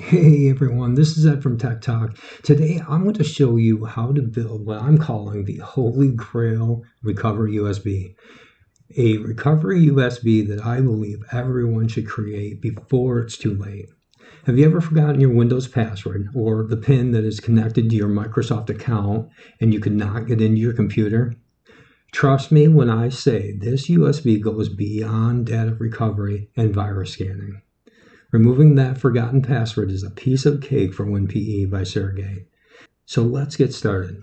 Hey everyone, this is Ed from Tech Talk. Today I'm going to show you how to build what I'm calling the Holy Grail Recovery USB. A recovery USB that I believe everyone should create before it's too late. Have you ever forgotten your Windows password or the PIN that is connected to your Microsoft account and you could not get into your computer? Trust me when I say this USB goes beyond data recovery and virus scanning. Removing that forgotten password is a piece of cake for WinPE by Sergei. So let's get started.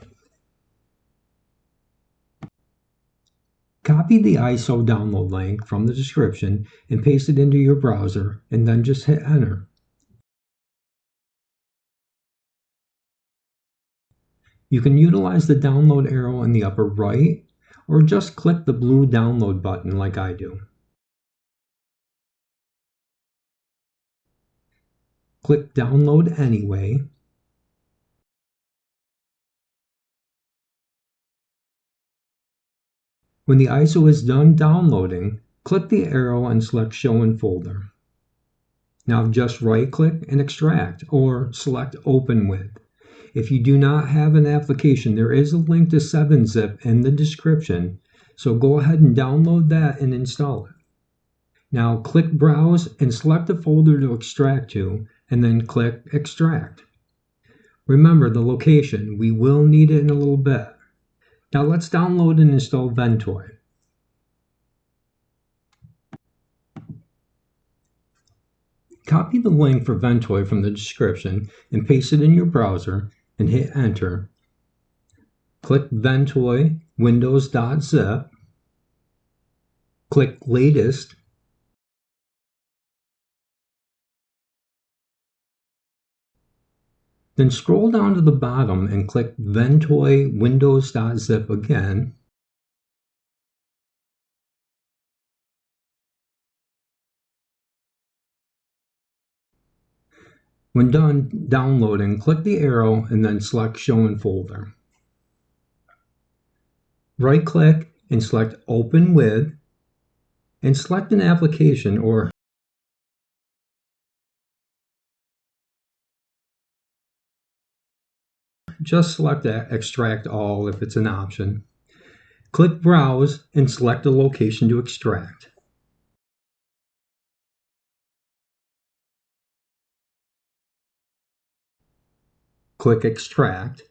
Copy the ISO download link from the description and paste it into your browser, and then just hit enter. You can utilize the download arrow in the upper right, or just click the blue download button like I do. Click download anyway. When the ISO is done downloading, click the arrow and select Show in Folder. Now just right-click and extract, or select Open With. If you do not have an application, there is a link to 7-zip in the description, so go ahead and download that and install it. Now click Browse and select the folder to extract to, and then click Extract. Remember the location, we will need it in a little bit. Now let's download and install Ventoy. Copy the link for Ventoy from the description and paste it in your browser and hit enter. Click Ventoy Windows.zip. Click Latest. Then scroll down to the bottom and click Ventoy Windows.zip again. When done downloading, click the arrow and then select Show in Folder. Right-click and select Open With, and select an application, or just select Extract All if it's an option. Click Browse and select a location to extract. Click Extract.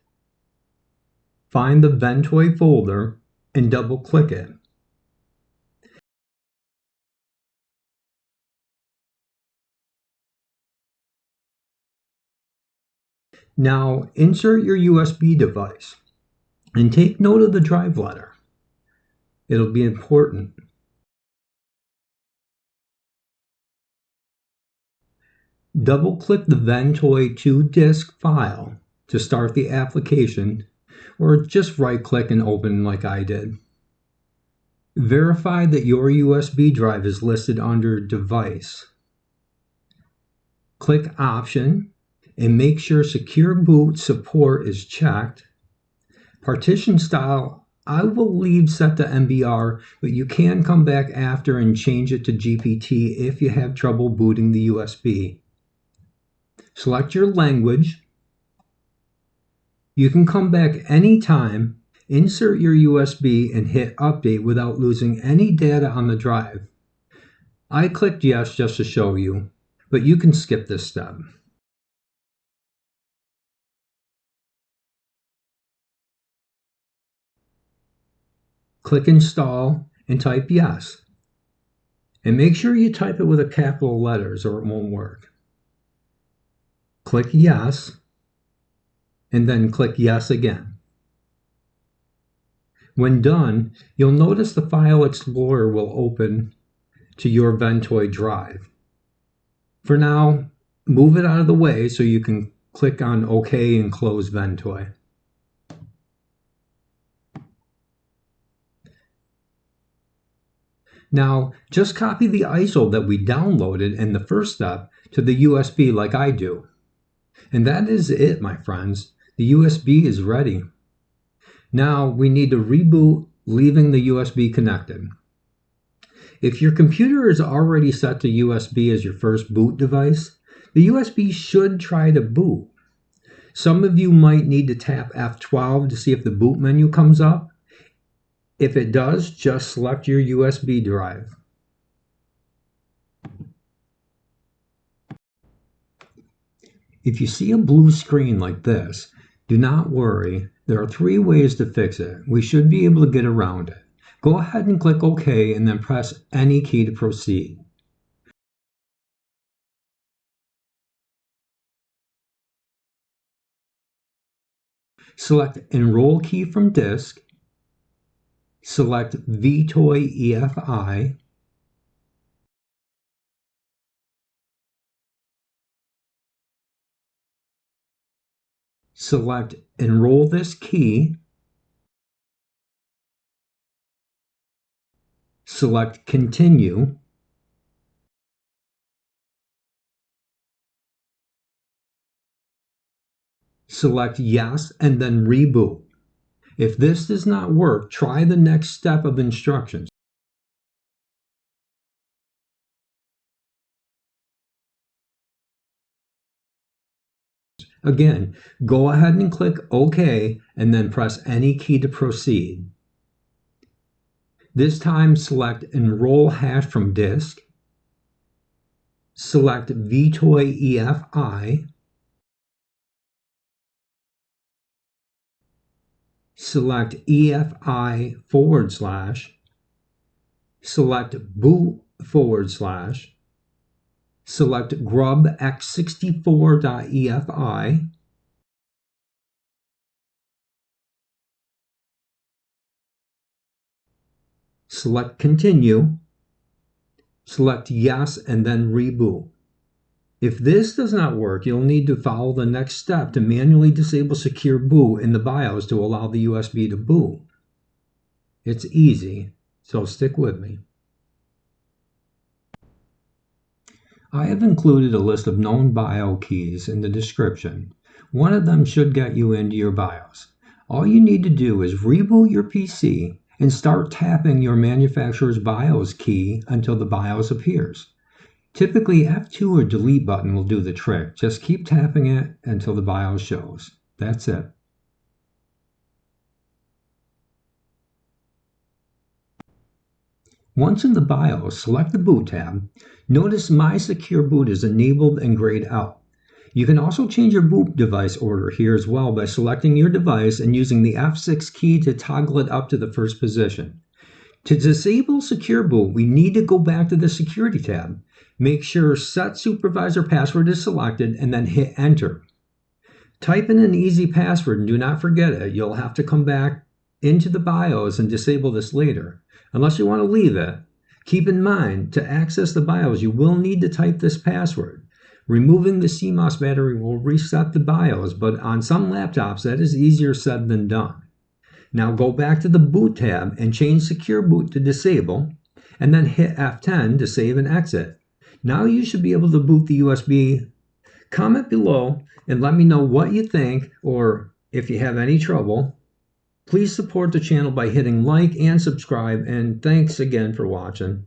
Find the Ventoy folder and double-click it. Now insert your USB device and take note of the drive letter. It'll be important. Double-click the Ventoy 2-disk file to start the application, or just right-click and open like I did. Verify that your USB drive is listed under Device. Click Option and make sure Secure Boot Support is checked. Partition style, I will leave set to MBR, but you can come back after and change it to GPT if you have trouble booting the USB. Select your language. You can come back anytime, insert your USB, and hit Update without losing any data on the drive. I clicked Yes just to show you, but you can skip this step. Click Install and type Yes. And make sure you type it with a capital letters or it won't work. Click Yes, and then click Yes again. When done, you'll notice the File Explorer will open to your Ventoy drive. For now, move it out of the way so you can click on OK and close Ventoy. Now, just copy the ISO that we downloaded in the first step to the USB like I do. And that is it, my friends. The USB is ready. Now we need to reboot, leaving the USB connected. If your computer is already set to USB as your first boot device, the USB should try to boot. Some of you might need to tap F12 to see if the boot menu comes up. If it does, just select your USB drive. If you see a blue screen like this, do not worry. There are 3 ways to fix it. We should be able to get around it. Go ahead and click OK and then press any key to proceed. Select Enroll key from disk. Select VToy EFI. Select Enroll this key. Select Continue. Select Yes and then reboot. If this does not work, try the next step of instructions. Again, go ahead and click OK and then press any key to proceed. This time select Enroll hash from disk. Select VToy EFI. Select EFI /. Select boot /. Select grub x64.efi. Select Continue. Select Yes and then reboot. If this does not work, you'll need to follow the next step to manually disable secure boot in the BIOS to allow the USB to boot. It's easy, so stick with me. I have included a list of known BIOS keys in the description. One of them should get you into your BIOS. All you need to do is reboot your PC and start tapping your manufacturer's BIOS key until the BIOS appears. Typically, F2 or delete button will do the trick. Just keep tapping it until the BIOS shows. That's it. Once in the BIOS, select the Boot tab. Notice My Secure Boot is enabled and grayed out. You can also change your boot device order here as well by selecting your device and using the F6 key to toggle it up to the first position. To disable Secure Boot, we need to go back to the Security tab. Make sure Set Supervisor Password is selected and then hit Enter. Type in an easy password and do not forget it. You'll have to come back into the BIOS and disable this later. Unless you want to leave it, keep in mind, to access the BIOS, you will need to type this password. Removing the CMOS battery will reset the BIOS, but on some laptops, that is easier said than done. Now go back to the Boot tab and change Secure Boot to Disable, and then hit F10 to save and exit. Now you should be able to boot the USB. Comment below and let me know what you think, or if you have any trouble. Please support the channel by hitting like and subscribe, and thanks again for watching.